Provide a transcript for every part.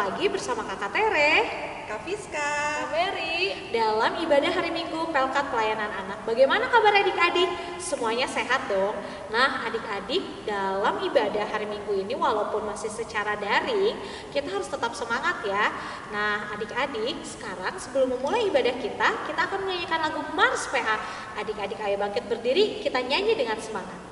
lagi bersama Kakak Tere, Kak Fiska, Kak Mary dalam ibadah hari Minggu Pelkat Pelayanan Anak. Bagaimana kabar adik-adik? Semuanya sehat dong? Nah adik-adik, dalam ibadah hari Minggu ini walaupun masih secara daring, kita harus tetap semangat ya. Nah adik-adik, sekarang sebelum memulai ibadah kita akan menyanyikan lagu Mars PA. Adik-adik ayo bangkit berdiri, kita nyanyi dengan semangat.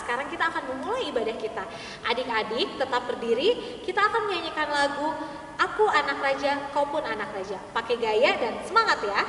Sekarang kita akan memulai ibadah kita. Adik-adik tetap berdiri, kita akan menyanyikan lagu Aku Anak Raja, Kau Pun Anak Raja. Pakai gaya dan semangat ya.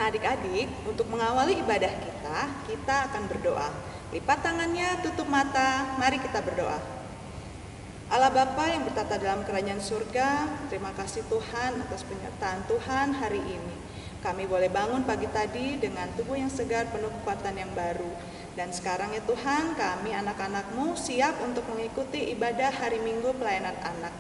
Adik-adik, untuk mengawali ibadah kita akan berdoa. Lipat tangannya, tutup mata, mari kita berdoa. Allah Bapa yang bertata dalam kerajaan surga, terima kasih Tuhan atas penyertaan Tuhan hari ini. Kami boleh bangun pagi tadi dengan tubuh yang segar, penuh kekuatan yang baru. Dan sekarang ya Tuhan, kami anak-anak-Mu siap untuk mengikuti ibadah hari Minggu Pelayanan Anak.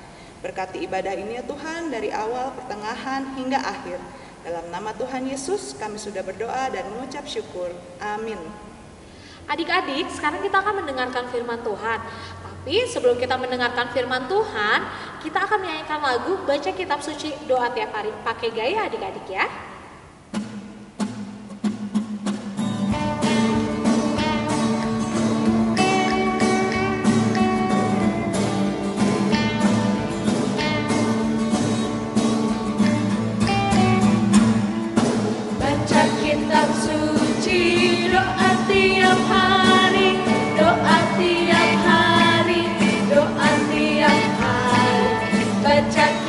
Berkati ibadah ini ya Tuhan, dari awal, pertengahan, hingga akhir. Dalam nama Tuhan Yesus kami sudah berdoa dan mengucap syukur. Amin. Adik-adik, sekarang kita akan mendengarkan firman Tuhan. Tapi sebelum kita mendengarkan firman Tuhan, kita akan menyanyikan lagu Baca Kitab Suci Doa Tiap Hari. Pakai gaya adik-adik ya.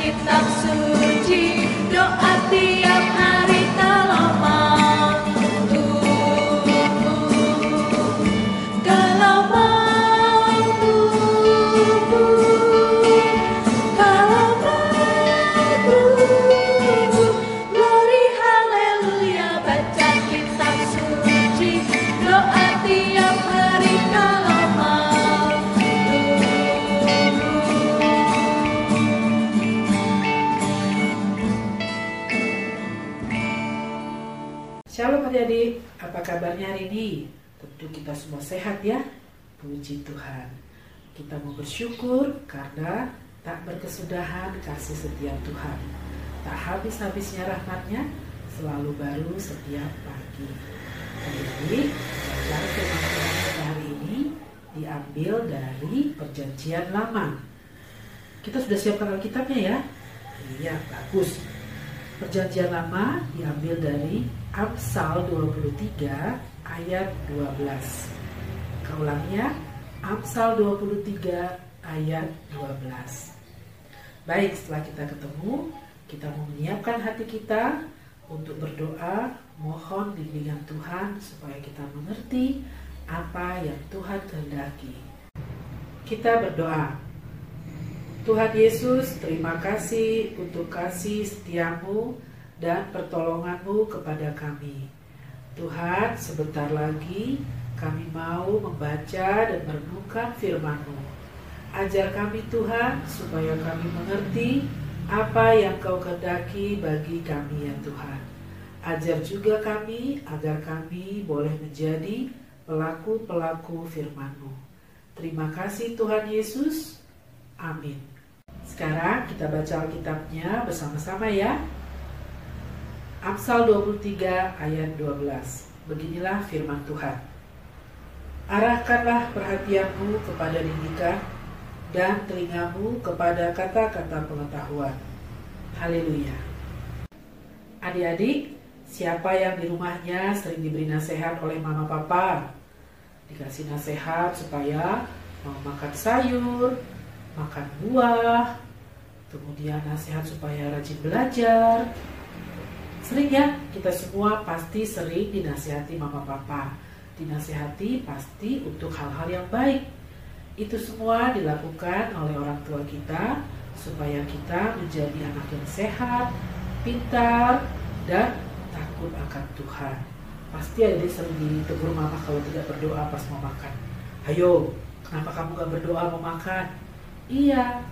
Kitab suci, doa tiap hari tolong mampu. Kalau mampu, kalau mampu, Shalom adik-adik, apa kabarnya hari ini? Tentu kita semua sehat ya, puji Tuhan. Kita mau bersyukur karena tak berkesudahan kasih setia Tuhan. Tak habis-habisnya rahmat-Nya, selalu baru setiap pagi. Adik-adik, bacaan firman Tuhan kita hari ini diambil dari Perjanjian Lama. Kita sudah siapkan Alkitabnya ya? Iya, bagus. Perjanjian Lama diambil dari Amsal 23 ayat 12. Kaulannya, Amsal 23 ayat 12. Baik, setelah kita ketemu, kita mau menyiapkan hati kita untuk berdoa, mohon bimbingan Tuhan supaya kita mengerti apa yang Tuhan kehendaki. Kita berdoa. Tuhan Yesus, terima kasih untuk kasih setiamu dan pertolonganmu kepada kami. Tuhan, sebentar lagi kami mau membaca dan merenungkan firman-Mu. Ajar kami Tuhan, supaya kami mengerti apa yang Kau kehendaki bagi kami ya Tuhan. Ajar juga kami agar kami boleh menjadi pelaku-pelaku firman-Mu. Terima kasih Tuhan Yesus. Amin. Sekarang kita baca Alkitabnya bersama-sama ya. Amsal 23 ayat 12. Beginilah firman Tuhan. Arahkanlah perhatianmu kepada didikan dan telingamu kepada kata-kata pengetahuan. Haleluya. Adik-adik, siapa yang di rumahnya sering diberi nasihat oleh mama papa? Dikasih nasihat supaya mau makan sayur, makan buah, kemudian nasihat supaya rajin belajar. Sering ya, kita semua pasti sering dinasihati mama papa. Dinasihati pasti untuk hal-hal yang baik. Itu semua dilakukan oleh orang tua kita supaya kita menjadi anak yang sehat, pintar, dan takut akan Tuhan. Pasti ada yang sering ditegur mama kalau tidak berdoa pas mau makan. Ayo, kenapa kamu gak berdoa mau makan? Iya,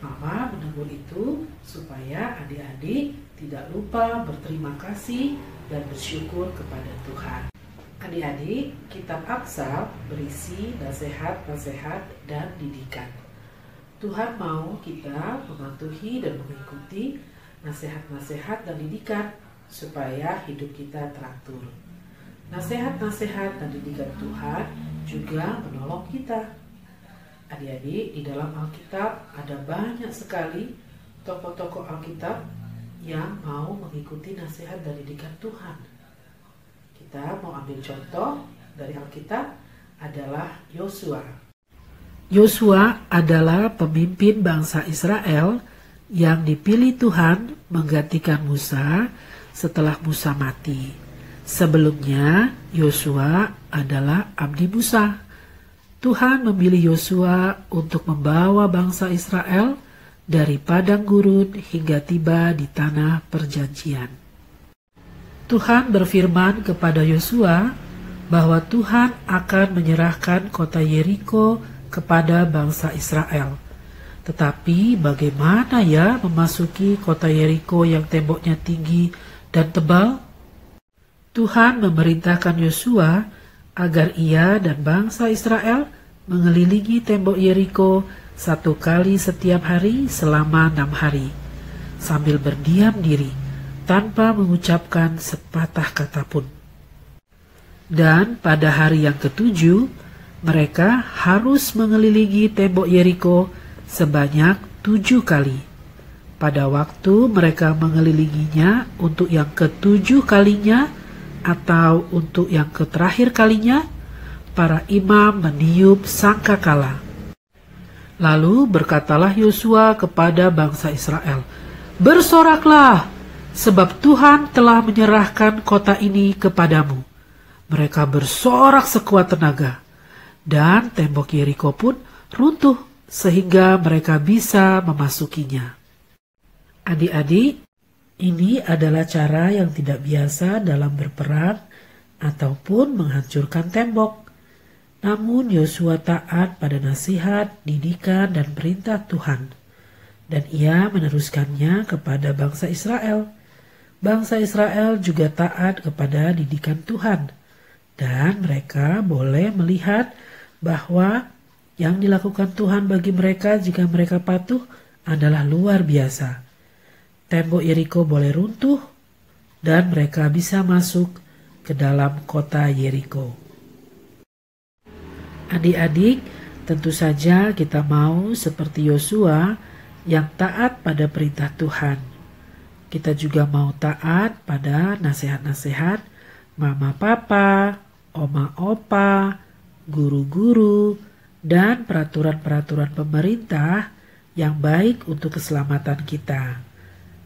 mama menegur itu supaya adik-adik tidak lupa berterima kasih dan bersyukur kepada Tuhan. Adik-adik, kitab Amsal berisi nasihat-nasihat dan didikan. Tuhan mau kita mematuhi dan mengikuti nasihat-nasihat dan didikan supaya hidup kita teratur. Nasihat-nasihat dan didikan Tuhan juga menolong kita. Adik-adik, di dalam Alkitab ada banyak sekali tokoh-tokoh Alkitab yang mau mengikuti nasihat dan didikan Tuhan. Kita mau ambil contoh dari Alkitab adalah Yosua. Yosua adalah pemimpin bangsa Israel yang dipilih Tuhan menggantikan Musa setelah Musa mati. Sebelumnya, Yosua adalah abdi Musa. Tuhan memilih Yosua untuk membawa bangsa Israel dari padang gurun hingga tiba di tanah perjanjian. Tuhan berfirman kepada Yosua bahwa Tuhan akan menyerahkan kota Yeriko kepada bangsa Israel. Tetapi bagaimana ya memasuki kota Yeriko yang temboknya tinggi dan tebal? Tuhan memerintahkan Yosua agar ia dan bangsa Israel mengelilingi tembok Yeriko 1 kali setiap hari selama 6 hari, sambil berdiam diri, tanpa mengucapkan sepatah kata pun. Dan pada hari yang ke-7, mereka harus mengelilingi tembok Yeriko sebanyak 7 kali. Pada waktu mereka mengelilinginya untuk yang ke-7 kalinya, atau untuk yang terakhir kalinya, para imam meniup sangkakala. Lalu berkatalah Yosua kepada bangsa Israel, "Bersoraklah, sebab Tuhan telah menyerahkan kota ini kepadamu." Mereka bersorak sekuat tenaga, dan tembok Yeriko pun runtuh sehingga mereka bisa memasukinya. Adik-adik, ini adalah cara yang tidak biasa dalam berperang ataupun menghancurkan tembok. Namun Yosua taat pada nasihat, didikan, dan perintah Tuhan, dan ia meneruskannya kepada bangsa Israel. Bangsa Israel juga taat kepada didikan Tuhan, dan mereka boleh melihat bahwa yang dilakukan Tuhan bagi mereka jika mereka patuh adalah luar biasa. Tembok Yeriko boleh runtuh, dan mereka bisa masuk ke dalam kota Yeriko. Adik-adik, tentu saja kita mau seperti Yosua yang taat pada perintah Tuhan. Kita juga mau taat pada nasihat-nasihat mama papa, oma opa, guru-guru, dan peraturan-peraturan pemerintah yang baik untuk keselamatan kita.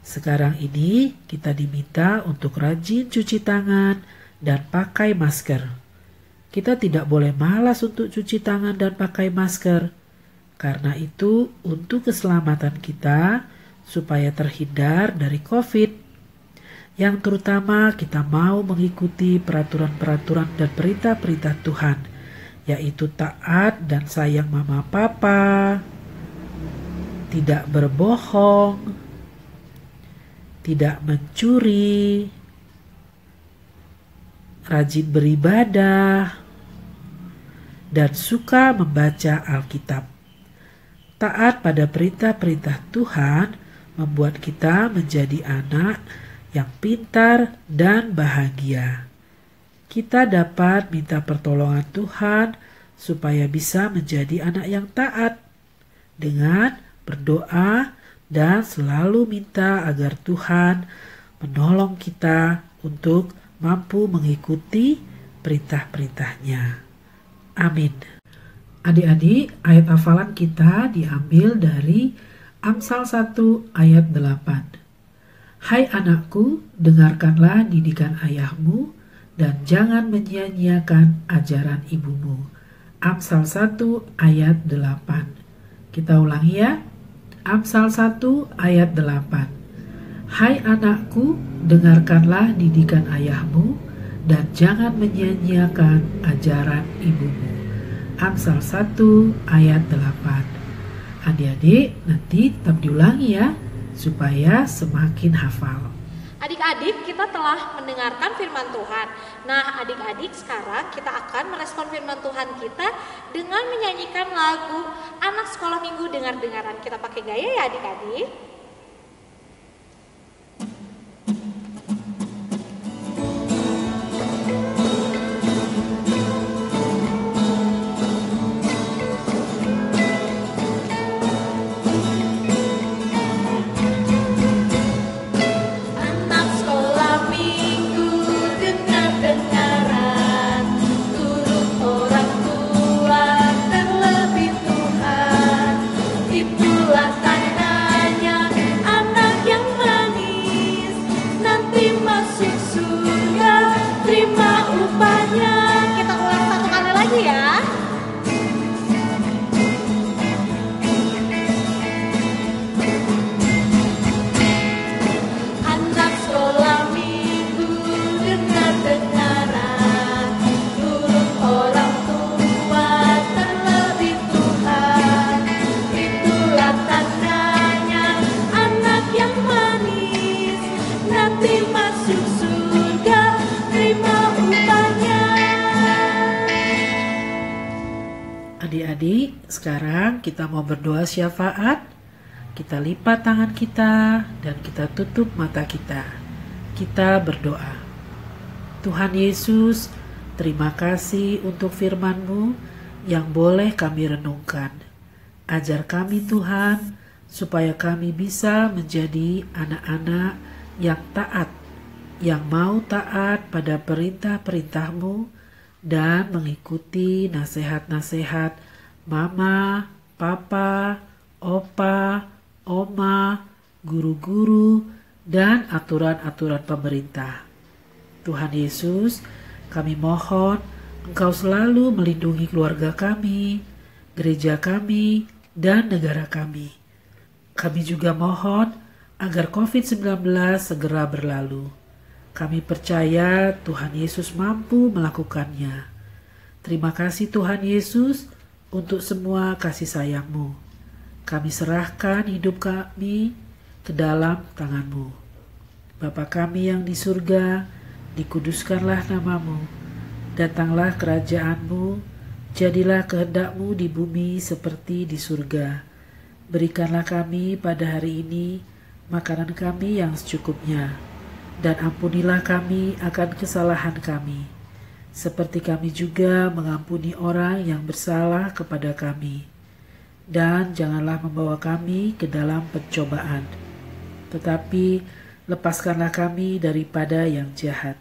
Sekarang ini kita diminta untuk rajin cuci tangan dan pakai masker. Kita tidak boleh malas untuk cuci tangan dan pakai masker. Karena itu untuk keselamatan kita, supaya terhindar dari COVID. Yang terutama kita mau mengikuti peraturan-peraturan dan perintah-perintah Tuhan, yaitu taat dan sayang mama papa, tidak berbohong, tidak mencuri, rajin beribadah, dan suka membaca Alkitab. Taat pada perintah-perintah Tuhan membuat kita menjadi anak yang pintar dan bahagia. Kita dapat minta pertolongan Tuhan supaya bisa menjadi anak yang taat dengan berdoa dan selalu minta agar Tuhan menolong kita untuk mampu mengikuti perintah-perintahnya. Amin. Adik-adik, ayat hafalan kita diambil dari Amsal 1 ayat 8. Hai anakku, dengarkanlah didikan ayahmu dan jangan menyia-nyiakan ajaran ibumu. Amsal 1 ayat 8. Kita ulangi ya. Amsal 1 ayat 8. Hai anakku, dengarkanlah didikan ayahmu dan jangan menyia-nyiakan ajaran ibumu. Amsal 1 ayat 8. Adik-adik, nanti tetap diulangi ya, supaya semakin hafal. Adik-adik, kita telah mendengarkan firman Tuhan. Nah, adik-adik, sekarang kita akan merespon firman Tuhan kita dengan menyanyikan lagu Anak Sekolah Minggu Dengar-dengaran. Kita pakai gaya ya adik-adik. Adik-adik, sekarang kita mau berdoa syafaat. Kita lipat tangan kita dan kita tutup mata kita. Kita berdoa. Tuhan Yesus, terima kasih untuk firman-Mu yang boleh kami renungkan. Ajar kami Tuhan, supaya kami bisa menjadi anak-anak yang taat, yang mau taat pada perintah-perintah-Mu dan mengikuti nasihat-nasihat mama, papa, opa, oma, guru-guru, dan aturan-aturan pemerintah. Tuhan Yesus, kami mohon Engkau selalu melindungi keluarga kami, gereja kami, dan negara kami. Kami juga mohon agar COVID-19 segera berlalu. Kami percaya Tuhan Yesus mampu melakukannya. Terima kasih Tuhan Yesus untuk semua kasih sayang-Mu. Kami serahkan hidup kami ke dalam tangan-Mu. Bapa kami yang di surga, dikuduskanlah namamu. Datanglah kerajaanmu, jadilah kehendak-Mu di bumi seperti di surga. Berikanlah kami pada hari ini makanan kami yang secukupnya, dan ampunilah kami akan kesalahan kami, seperti kami juga mengampuni orang yang bersalah kepada kami. Dan janganlah membawa kami ke dalam pencobaan, tetapi lepaskanlah kami daripada yang jahat.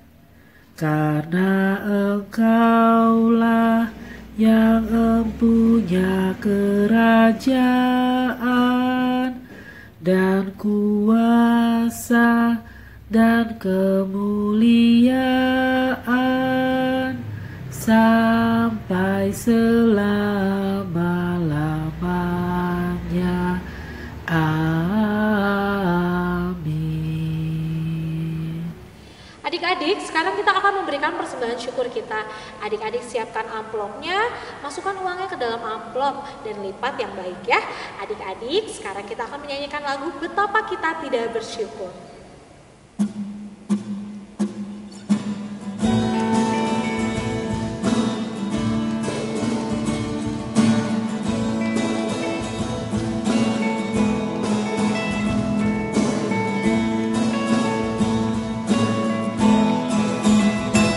Karena Engkaulah yang empunya kerajaan dan kuasa dan kemuliaan sampai selama-lamanya. Amin. Adik-adik, sekarang kita akan memberikan persembahan syukur kita. Adik-adik siapkan amplopnya, masukkan uangnya ke dalam amplop dan lipat yang baik ya. Adik-adik, sekarang kita akan menyanyikan lagu Betapa Kita Tidak Bersyukur.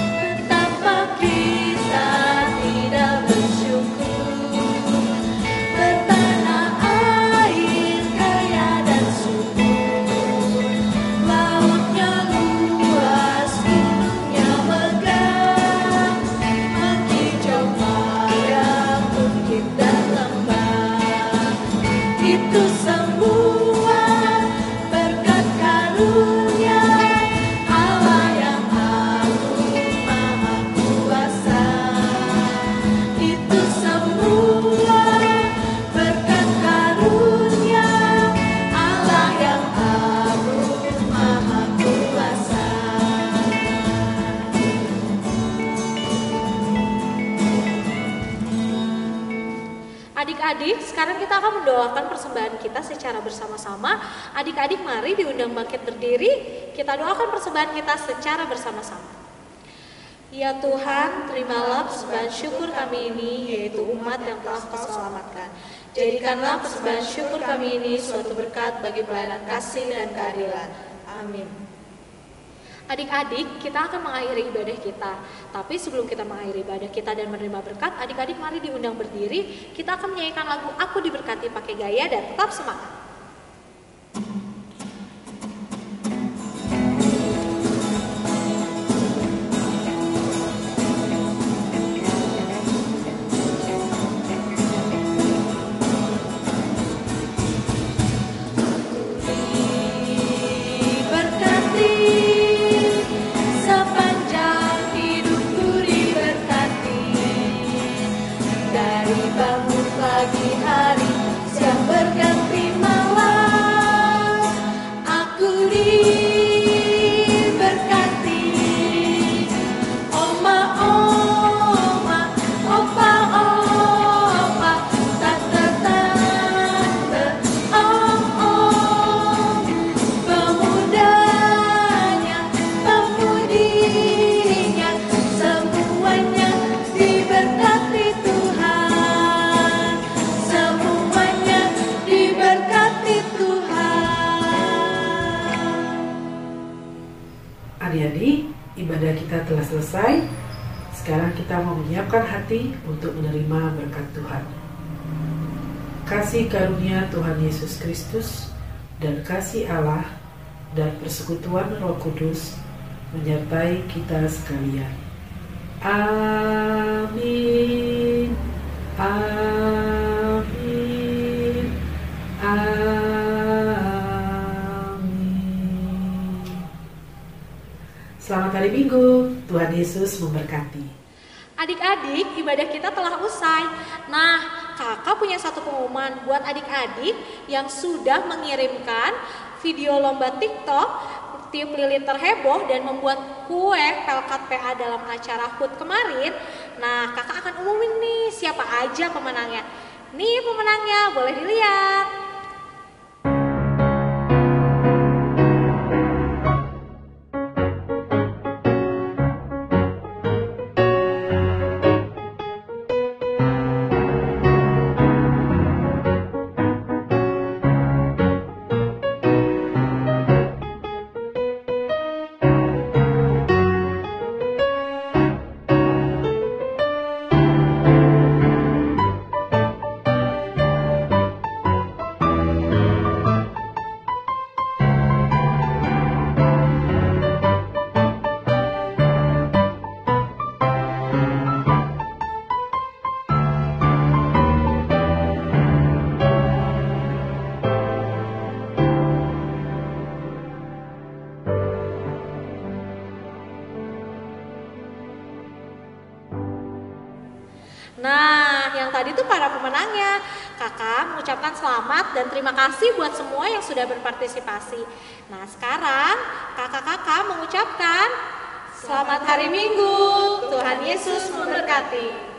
Betapa kita tidak bersyukur, bertanah air kaya dan subur, lautnya luas, gunungnya megah, menghijau padang, bukit dan lembah. Itu semua berkat karunia Allah yang agung maha kuasa. Itu semua berkat karunia Allah yang agung maha kuasa. Adik-adik, sekarang kita akan mendoakan persembahan kita secara bersama-sama. Adik-adik mari diundang bangkit berdiri. Kita doakan persembahan kita secara bersama-sama. Ya Tuhan, terimalah persembahan syukur kami ini, yaitu umat yang telah Kau selamatkan. Jadikanlah persembahan syukur kami ini suatu berkat bagi pelayanan kasih dan keadilan. Amin. Adik-adik, kita akan mengakhiri ibadah kita. Tapi sebelum kita mengakhiri ibadah kita dan menerima berkat, adik-adik mari diundang berdiri. Kita akan menyanyikan lagu Aku Diberkati pakai gaya dan tetap semangat. Diberkati sepanjang hidupku, diberkati dari bangun pagi hari, siang berganti malam. Aku diberkati, oma oma, opa opa, tante tante, om om, pemudanya, pemudinya, semuanya diberkati Tuhan, semuanya diberkati Tuhan. Adik-adik, ibadah kita telah selesai. Sekarang kita mau menyiapkan hati untuk menerima berkat Tuhan. Kasih karunia Tuhan Yesus Kristus dan kasih Allah dan persekutuan Roh Kudus menyertai kita sekalian. Amin. Amin. Amin. Selamat hari Minggu. Tuhan Yesus memberkati. Adik-adik, ibadah kita telah usai. Nah, kakak punya satu pengumuman buat adik-adik yang sudah mengirimkan video lomba TikTok tiup lilin terheboh dan membuat kue pelkat PA dalam acara HUT kemarin. Nah, kakak akan umumin nih siapa aja pemenangnya. Nih pemenangnya, boleh dilihat. tadi tuh para pemenangnya. Kakak mengucapkan selamat dan terima kasih buat semua yang sudah berpartisipasi. Nah, sekarang kakak-kakak mengucapkan selamat hari Minggu. Tuhan Yesus memberkati.